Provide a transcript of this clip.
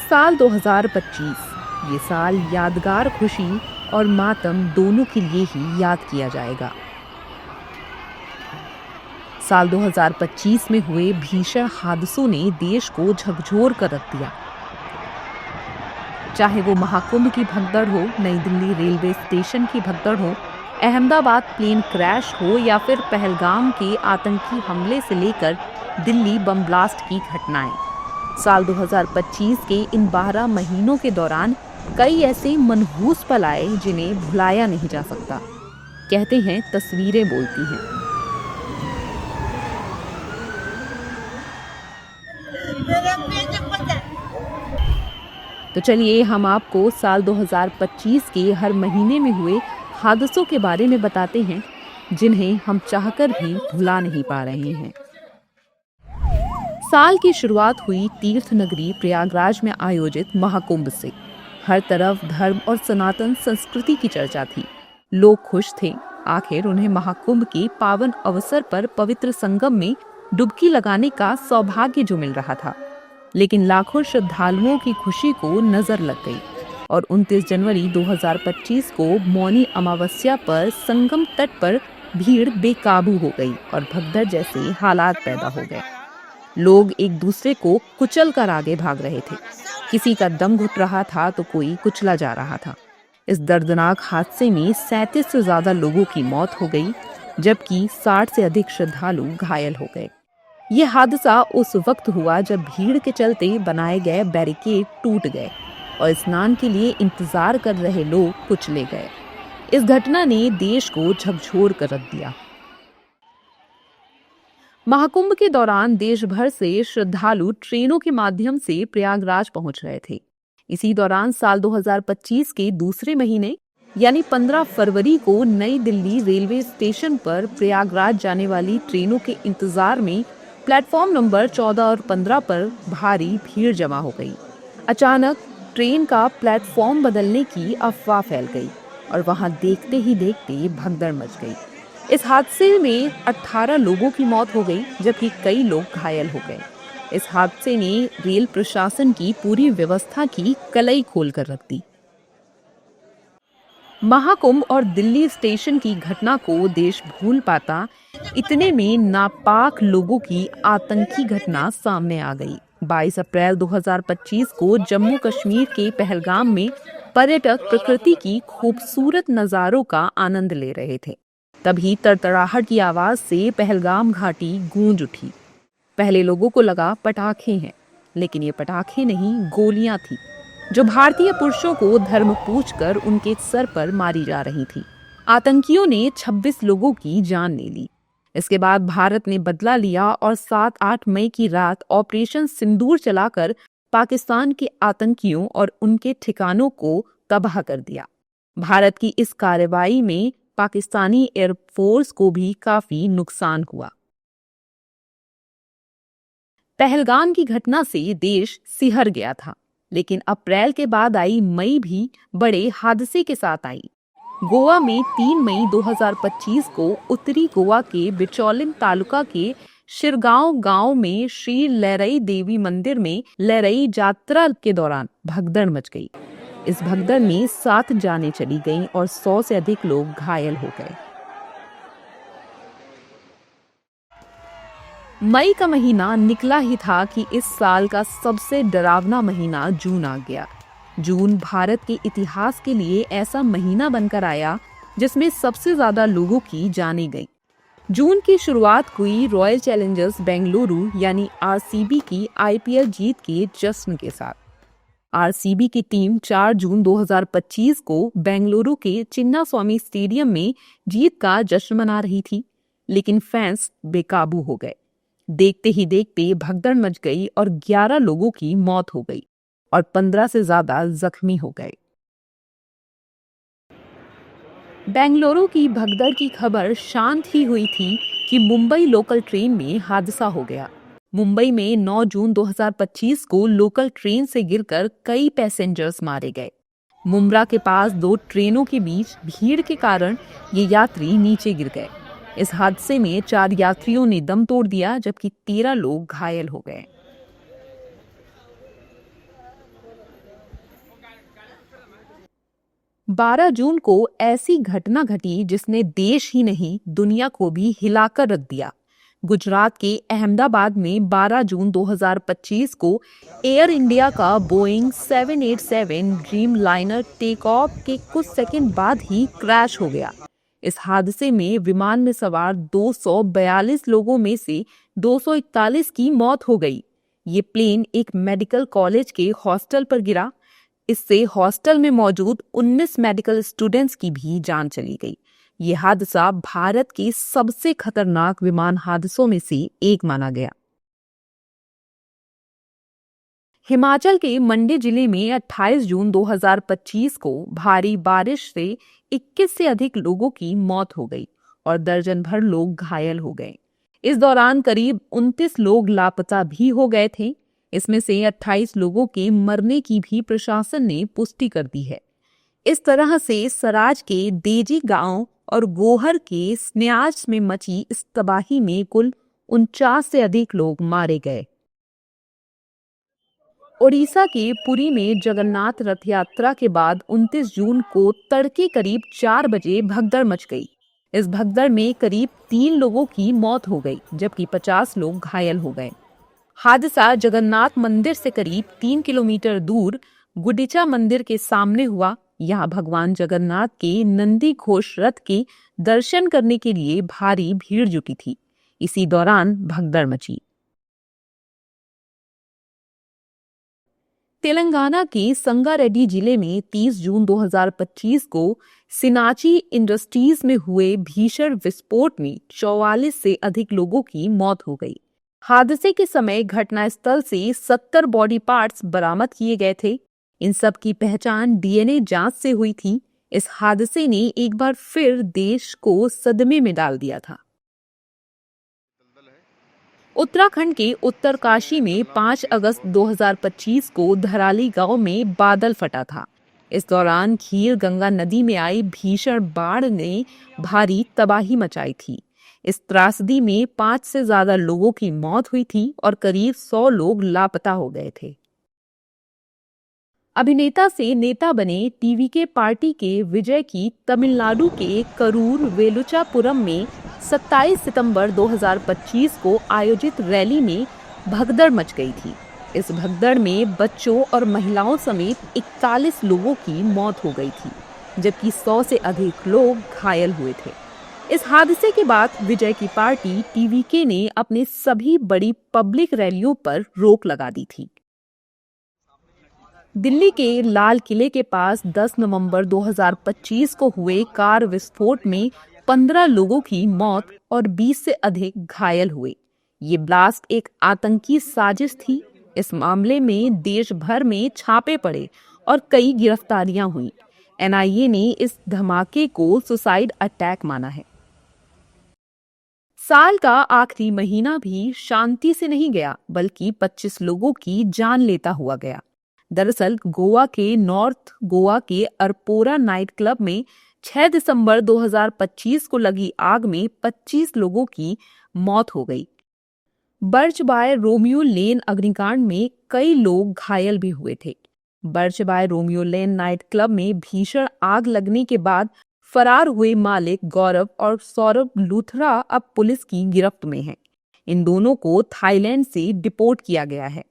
साल 2025 ये साल यादगार खुशी और मातम दोनों के लिए ही याद किया जाएगा। साल 2025 में हुए भीषण हादसों ने देश को झकझोर कर रख दिया। चाहे वो महाकुंभ की भगदड़ हो, नई दिल्ली रेलवे स्टेशन की भगदड़ हो, अहमदाबाद प्लेन क्रैश हो या फिर पहलगाम के आतंकी हमले से लेकर दिल्ली बम ब्लास्ट की घटनाएं, साल 2025 के इन 12 महीनों के दौरान कई ऐसे मनहूस पल आए जिन्हें भुलाया नहीं जा सकता। कहते हैं तस्वीरें बोलती हैं। तो चलिए हम आपको साल 2025 के हर महीने में हुए हादसों के बारे में बताते हैं जिन्हें हम चाहकर भी भुला नहीं पा रहे हैं। साल की शुरुआत हुई तीर्थ नगरी प्रयागराज में आयोजित महाकुंभ से। हर तरफ धर्म और सनातन संस्कृति की चर्चा थी। लोग खुश थे, आखिर उन्हें महाकुंभ के पावन अवसर पर पवित्र संगम में डुबकी लगाने का सौभाग्य जो मिल रहा था। लेकिन लाखों श्रद्धालुओं की खुशी को नजर लग गई और 29 जनवरी 2025 को मौनी अमावस्या पर संगम तट पर भीड़ बेकाबू हो गई और भगदड़ जैसे हालात पैदा हो गए। लोग एक दूसरे को कुचल कर आगे भाग रहे थे। किसी का दम घुट रहा था तो कोई कुचला जा रहा था। इस दर्दनाक हादसे में 37 से ज्यादा लोगों की मौत हो गई, जबकि 60 से अधिक श्रद्धालु घायल हो गए। ये हादसा उस वक्त हुआ जब भीड़ के चलते बनाए गए बैरिकेड टूट गए और स्नान के लिए इंतजार कर रहे लोग कुचले गए। इस घटना ने देश को झकझोर कर रख दिया। महाकुंभ के दौरान देश भर से श्रद्धालु ट्रेनों के माध्यम से प्रयागराज पहुंच रहे थे। इसी दौरान साल 2025 के दूसरे महीने यानी 15 फरवरी को नई दिल्ली रेलवे स्टेशन पर प्रयागराज जाने वाली ट्रेनों के इंतजार में प्लेटफॉर्म नंबर 14 और 15 पर भारी भीड़ जमा हो गई। अचानक ट्रेन का प्लेटफॉर्म बदलने की अफवाह फैल गई और वहां देखते ही देखते भगदड़ मच गई। इस हादसे में 18 लोगों की मौत हो गई, जबकि कई लोग घायल हो गए। इस हादसे ने रेल प्रशासन की पूरी व्यवस्था की कलई खोल कर रख दी। महाकुंभ और दिल्ली स्टेशन की घटना को देश भूल पाता, इतने में नापाक लोगों की आतंकी घटना सामने आ गई। 22 अप्रैल 2025 को जम्मू कश्मीर के पहलगाम में पर्यटक प्रकृति की खूबसूरत नजारों का आनंद ले रहे थे। तभी तरतराहट की आवाज से पहलगाम घाटी गूंज उठी। पहले लोगों को लगा पटाखे हैं, लेकिन ये पटाखे नहीं, गोलियां थी जो भारतीय पुरुषों को धर्म पूछकर उनके सर पर मारी जा रही थी। आतंकियों ने 26 लोगों की जान ले ली। इसके बाद भारत ने बदला लिया और 7-8 मई की रात ऑपरेशन सिंदूर चलाकर पाकिस्तान के आतंकियों और उनके ठिकानों को तबाह कर दिया। भारत की इस कार्रवाई में पाकिस्तानी एयरफोर्स को भी काफी नुकसान हुआ। पहलगाम की घटना से देश सिहर गया था, लेकिन अप्रैल के बाद आई मई भी बड़े हादसे के साथ आई। गोवा में 3 मई 2025 को उत्तरी गोवा के बिचौलिम तालुका के शिरगांव गांव में श्री लहरई देवी मंदिर में लहरई यात्रा के दौरान भगदड़ मच गई। इस भगदड़ में 7 जानें चली गईं और 100 से अधिक लोग घायल हो गए। मई का महीना निकला ही था कि इस साल का सबसे डरावना महीना जून आ गया। जून भारत के इतिहास के लिए ऐसा महीना बनकर आया जिसमें सबसे ज्यादा लोगों की जानें गईं। जून की शुरुआत हुई रॉयल चैलेंजर्स बेंगलुरु यानी आरसीबी की आईपीएल जीत के जश्न के साथ। आरसीबी की टीम 4 जून 2025 को बेंगलुरु के चिन्नास्वामी स्टेडियम में जीत का जश्न मना रही थी, लेकिन फैंस बेकाबू हो गए। देखते ही देखते भगदड़ मच गई और 11 लोगों की मौत हो गई और 15 से ज्यादा जख्मी हो गए। बेंगलुरु की भगदड़ की खबर शांत ही हुई थी कि मुंबई लोकल ट्रेन में हादसा हो गया। मुंबई में 9 जून 2025 को लोकल ट्रेन से गिरकर कई पैसेंजर्स मारे गए। मुंब्रा के पास 2 ट्रेनों के बीच भीड़ के कारण ये यात्री नीचे गिर गए। इस हादसे में 4 यात्रियों ने दम तोड़ दिया, जबकि 13 लोग घायल हो गए। 12 जून को ऐसी घटना घटी जिसने देश ही नहीं दुनिया को भी हिलाकर रख दिया। गुजरात के अहमदाबाद में 12 जून 2025 को एयर इंडिया का Boeing 787 Dreamliner take off के कुछ सेकंड बाद ही क्रैश हो गया। इस हादसे में विमान में सवार 242 लोगों में से 241 की मौत हो गई। ये प्लेन एक मेडिकल कॉलेज के हॉस्टल पर गिरा। इससे हॉस्टल में मौजूद 19 मेडिकल स्टूडेंट्स की भी जान चली गई। ये हादसा भारत के सबसे खतरनाक विमान हादसों में से एक माना गया। हिमाचल के मंडी जिले में 28 जून 2025 को भारी बारिश से 21 से अधिक लोगों की मौत हो गई और दर्जन भर लोग घायल हो गए। इस दौरान करीब 29 लोग लापता भी हो गए थे। इसमें से 28 लोगों के मरने की भी प्रशासन ने पुष्टि कर दी है। इस तरह से सराज के देजी गांव और गोहर के स्न्यास में मची इस तबाही में कुल 49 से अधिक लोग मारे गए। ओडिशा के पुरी में जगन्नाथ रथ यात्रा के बाद 29 जून को तड़के करीब 4 बजे भगदड़ मच गई। इस भगदड़ में करीब 3 लोगों की मौत हो गई जबकि 50 लोग घायल हो गए। हादसा जगन्नाथ मंदिर से करीब 3 किलोमीटर दूर गुंडीचा मंदिर के सामने हुआ। यहाँ भगवान जगन्नाथ के नंदी घोष रथ के दर्शन करने के लिए भारी भीड़ जुटी थी। इसी दौरान भगदड़ मची। तेलंगाना के संगारेड्डी जिले में 30 जून 2025 को सिनाची इंडस्ट्रीज में हुए भीषण विस्फोट में 44 से अधिक लोगों की मौत हो गई। हादसे के समय घटनास्थल से 70 बॉडी पार्ट्स बरामद किए गए थे। इन सब की पहचान डीएनए जांच से हुई थी। इस हादसे ने एक बार फिर देश को सदमे में डाल दिया था। उत्तराखंड के उत्तरकाशी में 5 अगस्त 2025 को धराली गांव में बादल फटा था। इस दौरान खीर गंगा नदी में आई भीषण बाढ़ ने भारी तबाही मचाई थी। इस त्रासदी में 5 से ज्यादा लोगों की मौत हुई थी और करीब 100 लोग लापता हो गए थे। अभिनेता से नेता बने टीवीके पार्टी के विजय की तमिलनाडु के करूर वेलुचापुरम में 27 सितंबर 2025 को आयोजित रैली में भगदड़ मच गई थी। इस भगदड़ में बच्चों और महिलाओं समेत 41 लोगों की मौत हो गई थी जबकि 100 से अधिक लोग घायल हुए थे। इस हादसे के बाद विजय की पार्टी टीवीके ने अपने सभी बड़ी पब्लिक रैलियों पर रोक लगा दी थी। दिल्ली के लाल किले के पास 10 नवंबर 2025 को हुए कार विस्फोट में 15 लोगों की मौत और 20 से अधिक घायल हुए। ये ब्लास्ट एक आतंकी साजिश थी। इस मामले में देश भर में छापे पड़े और कई गिरफ्तारियां हुई। एनआईए ने इस धमाके को सुसाइड अटैक माना है। साल का आखिरी महीना भी शांति से नहीं गया बल्कि 25 लोगों की जान लेता हुआ गया। दरअसल गोवा के नॉर्थ गोवा के अरपोरा नाइट क्लब में 6 दिसंबर 2025 को लगी आग में 25 लोगों की मौत हो गई। बर्च बाय रोमियो लेन अग्निकांड में कई लोग घायल भी हुए थे। Birch by Romeo Lane night club में भीषण आग लगने के बाद फरार हुए मालिक गौरव और सौरभ लूथरा अब पुलिस की गिरफ्त में हैं। इन दोनों को थाईलैंड से डिपोर्ट किया गया है।